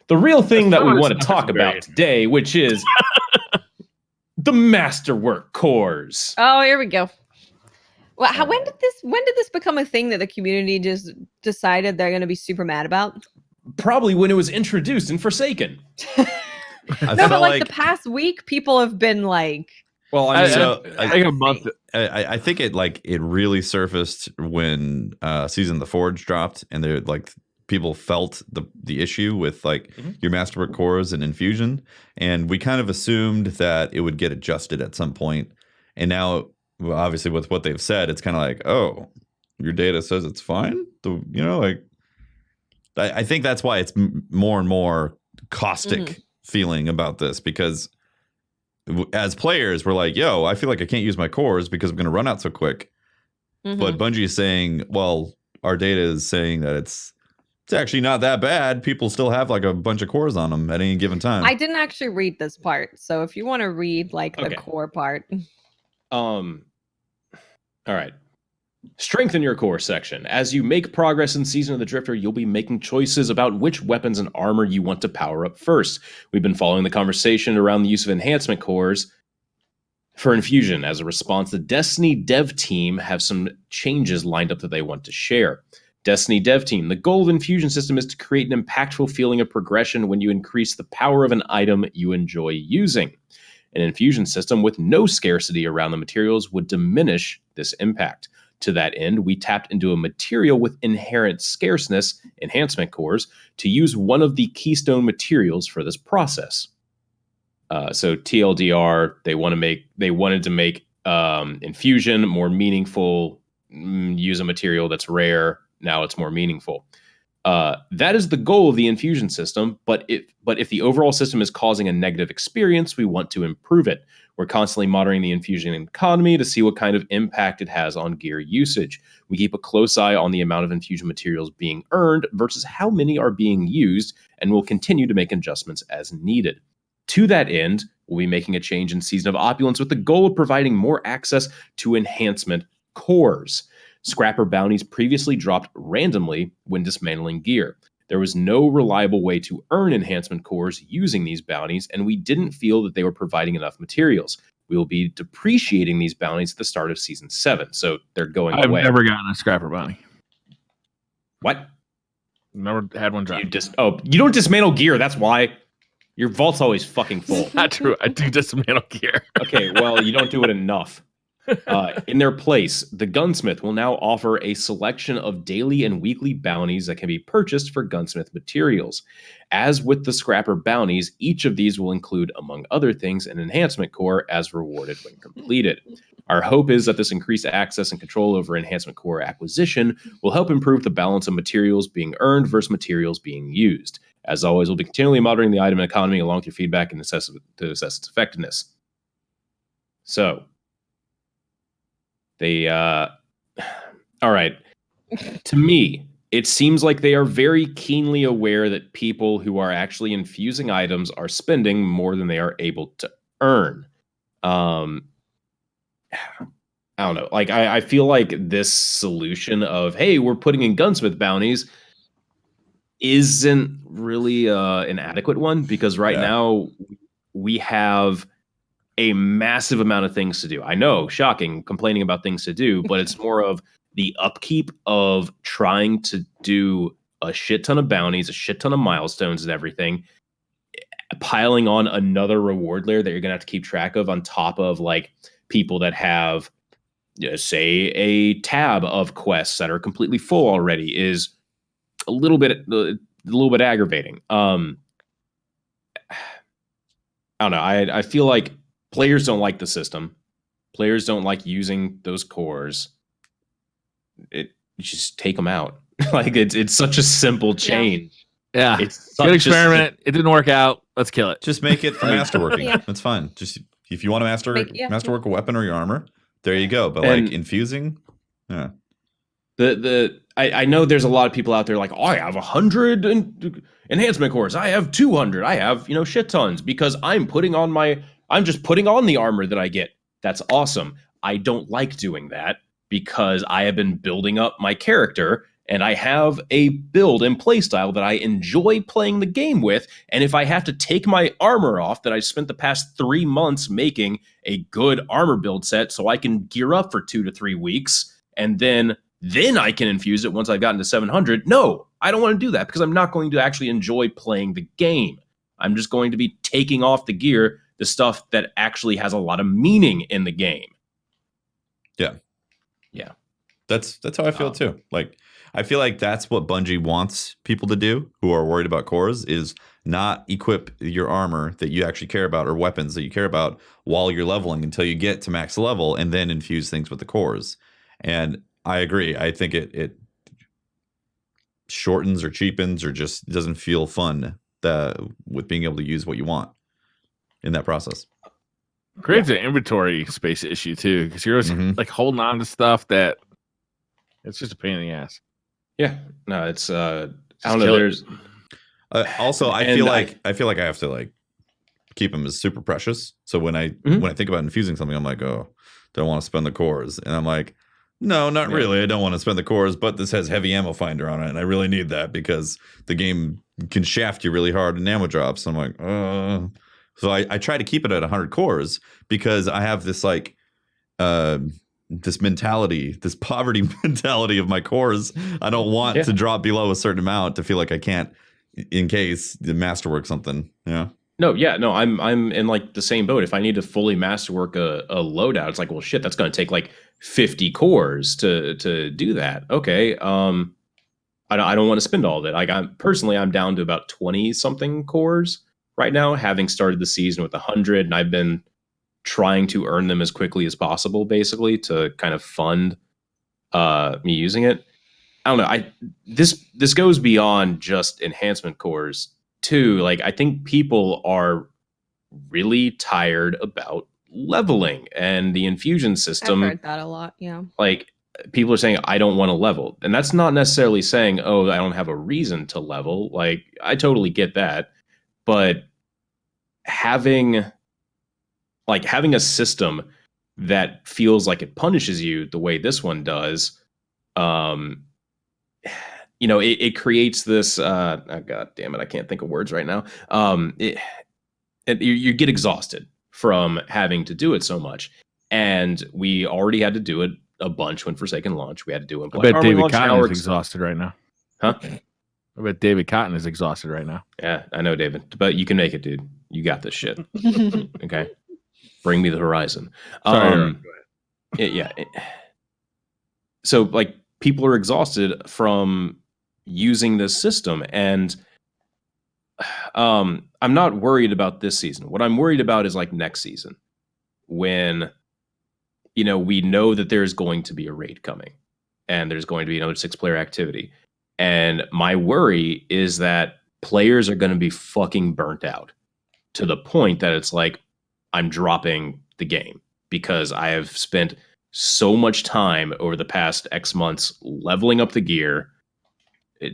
the real thing that we want to talk about today, which is the Masterwork cores. Oh, here we go. Well, when did this become a thing that the community just decided they're going to be super mad about? Probably when it was introduced in Forsaken. No, but like the past week, people have been like, well, I mean, I think a month. I think it really surfaced when Season of the Forge dropped, and they're like people felt the issue with like your Masterwork cores and Infusion, and we kind of assumed that it would get adjusted at some point, and now obviously with what they've said, it's kind of like, oh, your data says it's fine. I think that's why it's more and more caustic feeling about this, because as players, we're like, yo, I feel like I can't use my cores because I'm going to run out so quick. But Bungie is saying, well, our data is saying that it's actually not that bad. People still have like a bunch of cores on them at any given time. I didn't actually read this part, so if you want to read like the core part. All right. Strengthen your core section. As you make progress in Season of the Drifter, you'll be making choices about which weapons and armor you want to power up first. We've been following the conversation around the use of enhancement cores for Infusion. As a response, the Destiny dev team have some changes lined up that they want to share. Destiny dev team, the goal of Infusion system is to create an impactful feeling of progression when you increase the power of an item you enjoy using. An Infusion system with no scarcity around the materials would diminish this impact. To that end, we tapped into a material with inherent scarceness, enhancement cores, to use one of the keystone materials for this process. So TLDR, they wanted to make Infusion more meaningful, use a material that's rare. Now it's more meaningful. That is the goal of the Infusion system, but if the overall system is causing a negative experience, we want to improve it. We're constantly monitoring the Infusion economy to see what kind of impact it has on gear usage. We keep a close eye on the amount of Infusion materials being earned versus how many are being used, and we'll continue to make adjustments as needed. To that end, we'll be making a change in Season of Opulence with the goal of providing more access to enhancement cores. Scrapper bounties previously dropped randomly when dismantling gear. There was no reliable way to earn enhancement cores using these bounties, and we didn't feel that they were providing enough materials. We will be depreciating these bounties at the start of Season 7, so they're going away. I've never gotten a scrapper bounty. What? Never had one drop. You don't dismantle gear, that's why. Your vault's always fucking full. Not true. I do dismantle gear. Okay, well, you don't do it enough. In their place, the gunsmith will now offer a selection of daily and weekly bounties that can be purchased for gunsmith materials. As with the scrapper bounties, each of these will include, among other things, an enhancement core as rewarded when completed. Our hope is that this increased access and control over enhancement core acquisition will help improve the balance of materials being earned versus materials being used. As always, we'll be continually monitoring the item economy along with your feedback and to assess its effectiveness. So, all right. To me, it seems like they are very keenly aware that people who are actually infusing items are spending more than they are able to earn. I don't know. Like, I feel like this solution of, hey, we're putting in gunsmith bounties isn't really an adequate one, because right now we have a massive amount of things to do. I know, shocking, complaining about things to do, but it's more of the upkeep of trying to do a shit ton of bounties, a shit ton of milestones and everything, piling on another reward layer that you're going to have to keep track of on top of like people that have, say, a tab of quests that are completely full already is a little bit aggravating. I don't know. I feel like players don't like the system. Players don't like using those cores. You just take them out. Like it's such a simple change. Yeah. It's good experiment. It didn't work out. Let's kill it. Just make it for masterworking. That's fine. Just if you want to masterwork a weapon or your armor, there you go. But like infusing, yeah. I know there's a lot of people out there like, oh, I have 100 enhancement cores. I have 200. I have, shit tons because I'm just putting on the armor that I get. That's awesome. I don't like doing that because I have been building up my character and I have a build and playstyle that I enjoy playing the game with. And if I have to take my armor off that I spent the past 3 months making a good armor build set so I can gear up for 2 to 3 weeks, and then I can infuse it once I've gotten to 700. No, I don't want to do that because I'm not going to actually enjoy playing the game. I'm just going to be taking off the gear, the stuff that actually has a lot of meaning in the game. Yeah. That's how I feel too. Like, I feel like that's what Bungie wants people to do who are worried about cores, is not equip your armor that you actually care about or weapons that you care about while you're leveling until you get to max level, and then infuse things with the cores. And I agree. I think it shortens or cheapens or just doesn't feel fun with being able to use what you want in that process. Creates an inventory space issue too, because you're always like holding on to stuff that it's just a pain in the ass. Yeah, no, it's I don't know. There's also I feel like I have to like keep them as super precious. So when I think about infusing something, I'm like, oh, don't want to spend the cores, and I'm like, no, not really. I don't want to spend the cores, but this has heavy ammo finder on it, and I really need that because the game can shaft you really hard in ammo drops. I'm like, so I try to keep it at 100 cores because I have this like this mentality, this poverty mentality of my cores. I don't want to drop below a certain amount to feel like I can't, in case the masterwork something. Yeah. No, I'm in like the same boat. If I need to fully masterwork a loadout, it's like, well, shit, that's going to take like 50 cores to do that. Okay, I don't want to spend all of it. Like I'm down to about 20 something cores right now, having started the season with 100, and I've been trying to earn them as quickly as possible, basically, to kind of fund me using it. I don't know. This goes beyond just enhancement cores too. Like, I think people are really tired about leveling and the infusion system. I've heard that a lot. Yeah. Like, people are saying, I don't want to level. And that's not necessarily saying, oh, I don't have a reason to level. Like, I totally get that. But having a system that feels like it punishes you the way this one does, it creates this, oh, God damn it, I can't think of words right now. You get exhausted from having to do it so much. And we already had to do it a bunch when Forsaken launched. We had to do it. I bet David Cotton is exhausted right now. Huh? I bet David Cotton is exhausted right now. Yeah, I know, David. But you can make it, dude. You got this shit. Okay? Bring me the horizon. Sorry, So, like, people are exhausted from using this system. And I'm not worried about this season. What I'm worried about is, like, next season. When, we know that there's going to be a raid coming. And there's going to be another 6-player activity. And my worry is that players are going to be fucking burnt out to the point that it's like, I'm dropping the game because I have spent so much time over the past X months leveling up the gear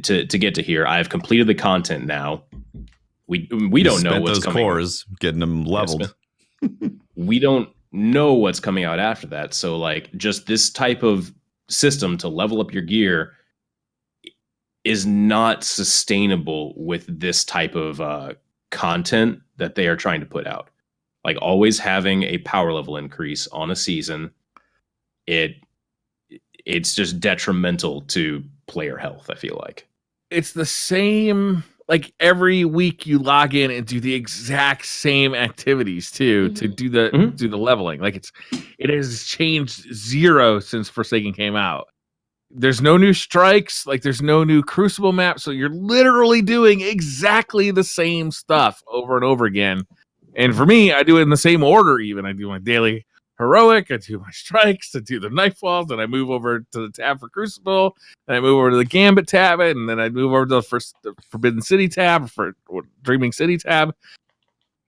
to get to here. I've completed the content now. We don't know what's coming. Cores, getting them leveled. We don't know what's coming out after that. So, like, just this type of system to level up your gear is not sustainable with this type of content that they are trying to put out. Like, always having a power level increase on a season, it's just detrimental to player health, I feel like. It's the same, like, every week you log in and do the exact same activities too, to do the leveling. Like, it has changed zero since Forsaken came out. There's no new strikes, like there's no new Crucible map, so you're literally doing exactly the same stuff over and over again. And for me, I do it in the same order even. I do my daily heroic, I do my strikes, I do the knife walls, then I move over to the tab for Crucible, and I move over to the Gambit tab, and then I move over to the Forbidden City tab, for Dreaming City tab.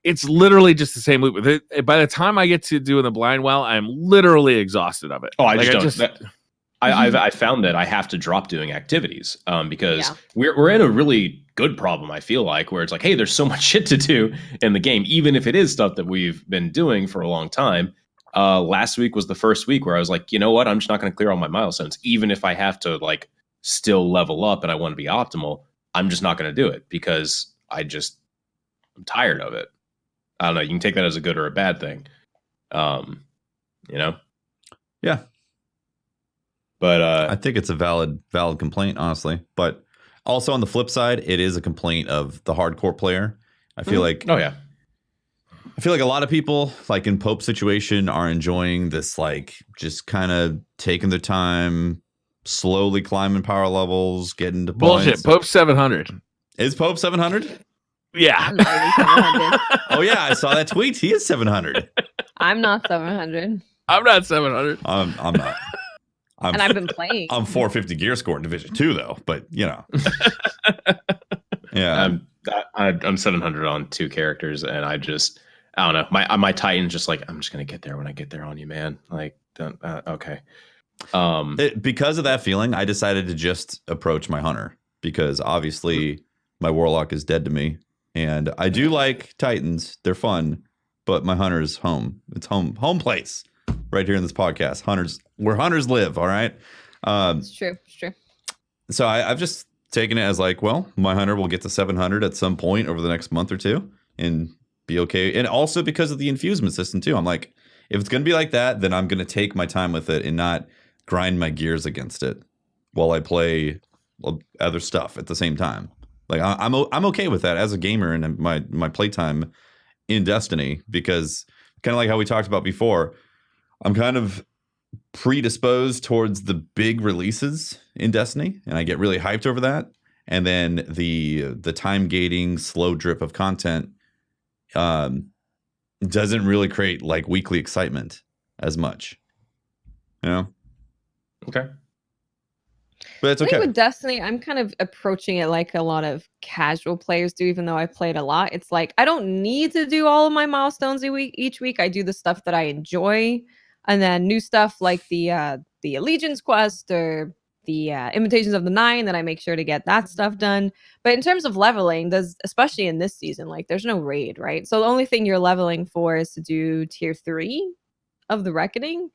It's literally just the same loop. By the time I get to doing the Blind Well, I'm literally exhausted of it. Oh, I found that I have to drop doing activities because we're in a really good problem, I feel like, where it's like, hey, there's so much shit to do in the game, even if it is stuff that we've been doing for a long time. Last week was the first week where I was like, you know what? I'm just not going to clear all my milestones, even if I have to, like, still level up and I want to be optimal, I'm just not going to do it because I'm tired of it. I don't know. You can take that as a good or a bad thing. You know? Yeah. But I think it's a valid complaint, honestly. But also on the flip side, it is a complaint of the hardcore player. I feel like I feel like a lot of people, like in Pope's situation, are enjoying this, like, just kind of taking their time, slowly climbing power levels, getting to Bullshit. points. Pope 700. Is Pope 700? Yeah. I'm not even 700. Oh yeah, I saw that tweet. He is 700. I'm not 700. I'm not 700. I'm not. And I've been playing. I'm 450 gear score in Division 2 though, but you know. Yeah. I'm 700 on 2 characters, and I don't know. My Titan's just like, I'm just gonna get there when I get there on you, man. Like, okay. Because of that feeling, I decided to just approach my hunter because obviously my warlock is dead to me, and I do like Titans. They're fun, but my hunter's home. It's home place right here in this podcast. Hunters, where hunters live. All right. It's true. It's true. So I've just taken it as like, well, my hunter will get to 700 at some point over the next month or two and be okay. And also because of the infusement system too. I'm like, if it's going to be like that, then I'm going to take my time with it and not grind my gears against it while I play other stuff at the same time. Like I'm okay with that as a gamer and my playtime in Destiny, because kind of like how we talked about before, I'm kind of predisposed towards the big releases in Destiny, and I get really hyped over that. And then the time gating, slow drip of content doesn't really create like weekly excitement as much, you know? Okay. But it's I think okay. with Destiny, I'm kind of approaching it like a lot of casual players do, even though I played a lot. It's like I don't need to do all of my milestones each week. I do the stuff that I enjoy, and then new stuff like the Allegiance quest or the Invitations of the Nine, that I make sure to get that stuff done. But in terms of leveling, especially in this season, like there's no raid, right? So the only thing you're leveling for is to do tier 3 of the Reckoning.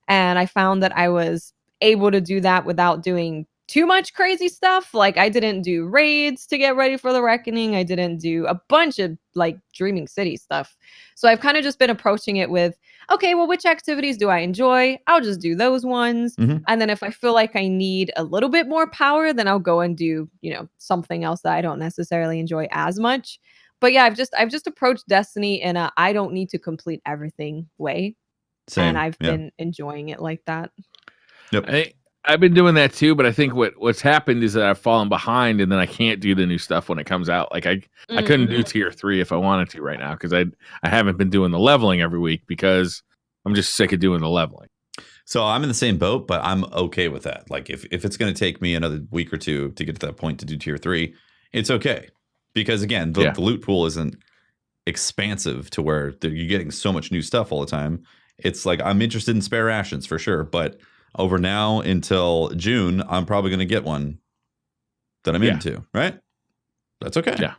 And I found that I was able to do that without doing too much crazy stuff. Like I didn't do raids to get ready for the Reckoning. I didn't do a bunch of like Dreaming City stuff. So I've kind of just been approaching it with, okay, well, which activities do I enjoy? I'll just do those ones. Mhm. And then if I feel like I need a little bit more power, then I'll go and do, something else that I don't necessarily enjoy as much. But yeah, I've just approached Destiny in a I don't need to complete everything way. Same. And I've yeah. been enjoying it like that. Yep. I've been doing that too, but I think what's happened is that I've fallen behind, and then I can't do the new stuff when it comes out. Like I couldn't do tier 3 if I wanted to right now, because I haven't been doing the leveling every week because I'm just sick of doing the leveling. So I'm in the same boat, but I'm okay with that. Like if it's going to take me another week or two to get to that point to do tier 3, it's okay. Because again, the loot pool isn't expansive to where you're getting so much new stuff all the time. It's like I'm interested in spare rations for sure, but over now until June, I'm probably going to get one that I'm into, right? That's okay. Yeah.